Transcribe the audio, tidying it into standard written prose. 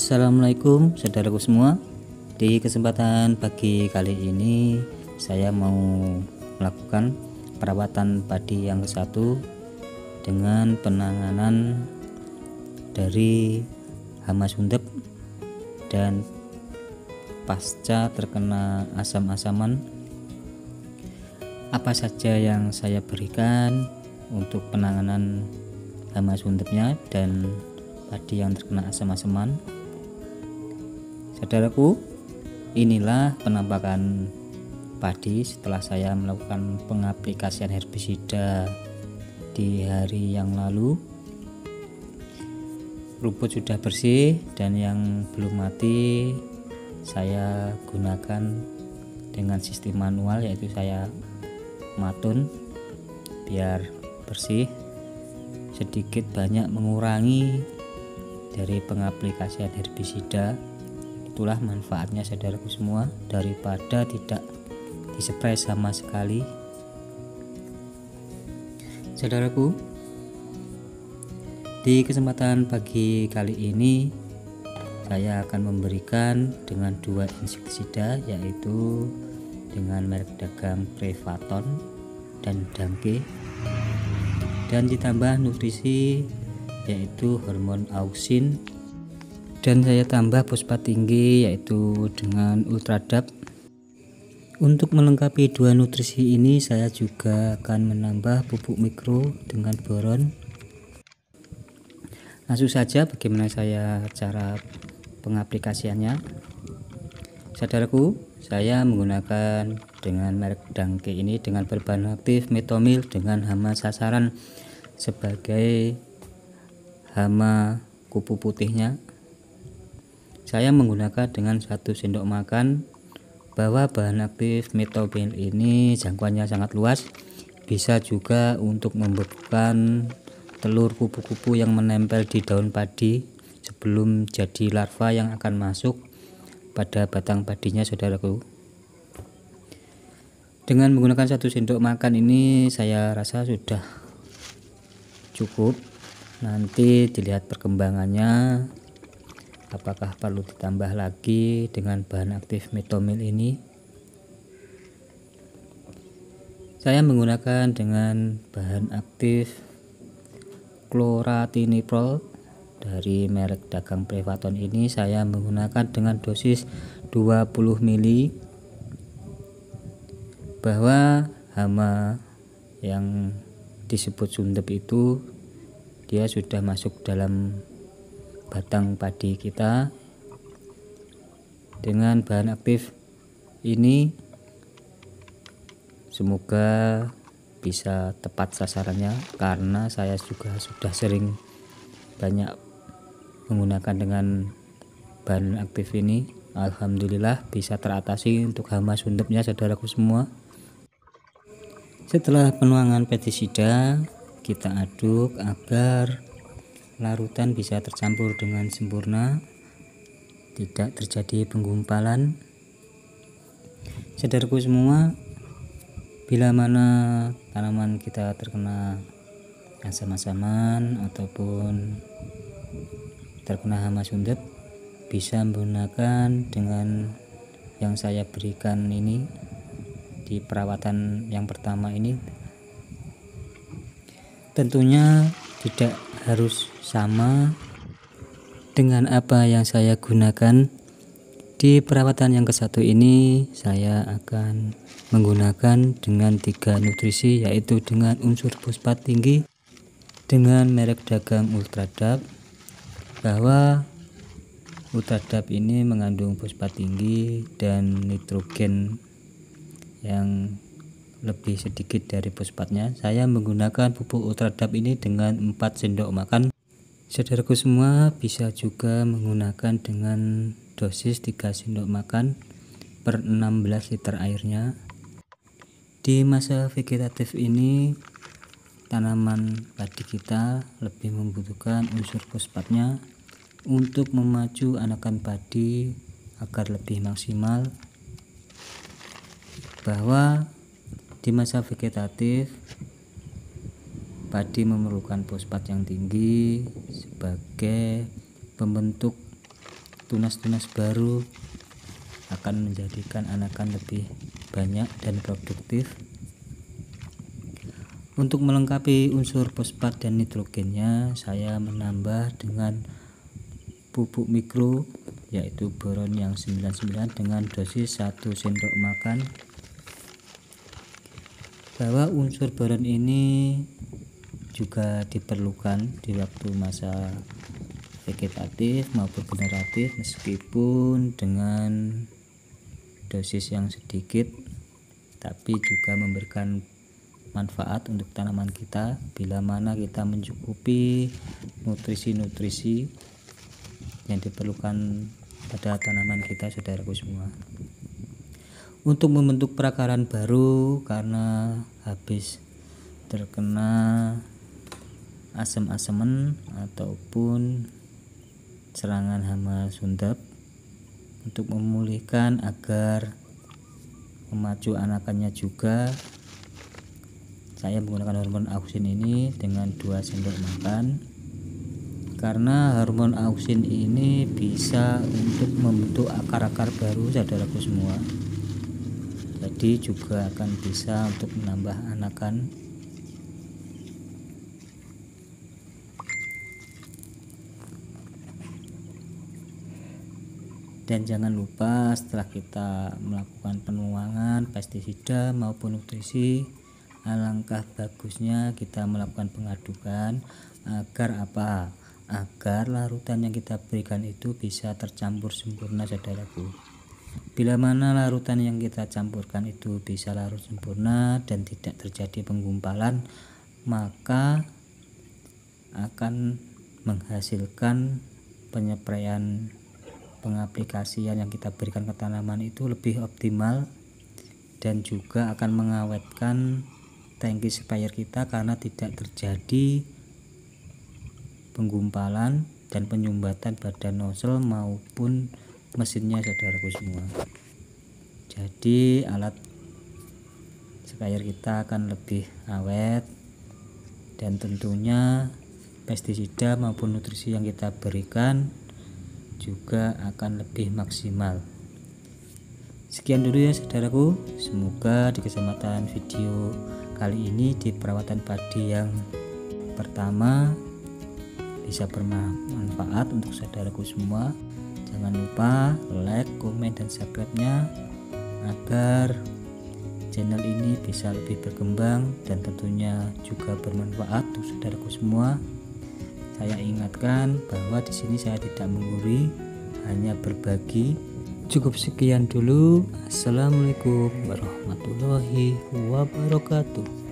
Assalamualaikum saudaraku semua. Di kesempatan pagi kali ini saya mau melakukan perawatan padi yang ke-1 dengan penanganan dari hama sundep dan pasca terkena asam-asaman. Apa saja yang saya berikan untuk penanganan hama sundepnya dan padi yang terkena asam-asaman. Saudaraku, inilah penampakan padi setelah saya melakukan pengaplikasian herbisida di hari yang lalu. Rumput sudah bersih dan yang belum mati saya gunakan dengan sistem manual, yaitu saya matun biar bersih, sedikit banyak mengurangi dari pengaplikasian herbisida. Itulah manfaatnya saudaraku semua, daripada tidak dispray sama sekali. Saudaraku, di kesempatan pagi kali ini saya akan memberikan dengan 2 insektisida, yaitu dengan merek dagang Prevaton dan Danke, dan ditambah nutrisi yaitu hormon auxin, dan saya tambah fosfat tinggi yaitu dengan Ultradap. Untuk melengkapi 2 nutrisi ini saya juga akan menambah pupuk mikro dengan boron. Langsung saja bagaimana cara pengaplikasiannya. Saudaraku, saya menggunakan dengan merek Danke ini dengan berbahan aktif metomil dengan hama sasaran sebagai hama kupu putihnya. Saya menggunakan dengan 1 sendok makan, bahwa bahan aktif metomil ini jangkauannya sangat luas, bisa juga untuk membebukan telur kupu-kupu yang menempel di daun padi sebelum jadi larva yang akan masuk pada batang padinya saudaraku. Dengan menggunakan 1 sendok makan ini saya rasa sudah cukup. Nanti dilihat perkembangannya apakah perlu ditambah lagi dengan bahan aktif metomil ini. Saya menggunakan dengan bahan aktif Chlorantiniprol dari merek dagang Prevaton ini. Saya menggunakan dengan dosis 20 ml, bahwa hama yang disebut sundep itu dia sudah masuk dalam batang padi kita. Dengan bahan aktif ini semoga bisa tepat sasarannya, karena saya juga sudah sering banyak menggunakan dengan bahan aktif ini. Alhamdulillah bisa teratasi untuk hama sundepnya saudaraku semua. Setelah penuangan pestisida, kita aduk agar larutan bisa tercampur dengan sempurna, tidak terjadi penggumpalan. Saudaraku semua, bila mana tanaman kita terkena asam-asaman ataupun terkena hama sundep, bisa menggunakan dengan yang saya berikan ini di perawatan yang pertama ini. Tentunya tidak harus sama dengan apa yang saya gunakan. Di perawatan yang ke-1 ini saya akan menggunakan dengan 3 nutrisi, yaitu dengan unsur fosfat tinggi dengan merek dagang Ultradap, bahwa Ultradap ini mengandung fosfat tinggi dan nitrogen yang lebih sedikit dari fosfatnya. Saya menggunakan pupuk Ultradap ini dengan 4 sendok makan. Saudaraku semua bisa juga menggunakan dengan dosis 3 sendok makan per 16 liter airnya. Di masa vegetatif ini tanaman padi kita lebih membutuhkan unsur fosfatnya untuk memacu anakan padi agar lebih maksimal, bahwa di masa vegetatif padi memerlukan fosfat yang tinggi sebagai pembentuk tunas-tunas baru akan menjadikan anakan lebih banyak dan produktif. Untuk melengkapi unsur fosfat dan nitrogennya, saya menambah dengan pupuk mikro yaitu boron yang 99 dengan dosis 1 sendok makan. Bahwa unsur boron ini juga diperlukan di waktu masa vegetatif maupun generatif meskipun dengan dosis yang sedikit, tapi juga memberikan manfaat untuk tanaman kita bila mana kita mencukupi nutrisi-nutrisi yang diperlukan pada tanaman kita, saudaraku semua. Untuk membentuk perakaran baru karena habis terkena asam-asaman ataupun serangan hama sundep, untuk memulihkan agar memacu anakannya juga, saya menggunakan hormon auksin ini dengan 2 sendok makan, karena hormon auksin ini bisa untuk membentuk akar-akar baru, saudaraku semua. Jadi juga akan bisa untuk menambah anakan. Dan jangan lupa setelah kita melakukan penuangan pestisida maupun nutrisi, alangkah bagusnya kita melakukan pengadukan agar apa? Agar larutan yang kita berikan itu bisa tercampur sempurna, saudaraku. Bila mana larutan yang kita campurkan itu bisa larut sempurna dan tidak terjadi penggumpalan, maka akan menghasilkan penyepraian pengaplikasian yang kita berikan ke tanaman itu lebih optimal dan juga akan mengawetkan tangki sprayer kita karena tidak terjadi penggumpalan dan penyumbatan pada nozzle maupun mesinnya, saudaraku semua. Jadi alat sprayer kita akan lebih awet dan tentunya pestisida maupun nutrisi yang kita berikan juga akan lebih maksimal. Sekian dulu ya, saudaraku. Semoga di kesempatan video kali ini di perawatan padi yang pertama bisa bermanfaat untuk saudaraku semua. Jangan lupa like, komen, dan subscribe-nya agar channel ini bisa lebih berkembang dan tentunya juga bermanfaat untuk saudaraku semua. Saya ingatkan bahwa di sini saya tidak menggurui, hanya berbagi. Cukup sekian dulu. Assalamualaikum warahmatullahi wabarakatuh.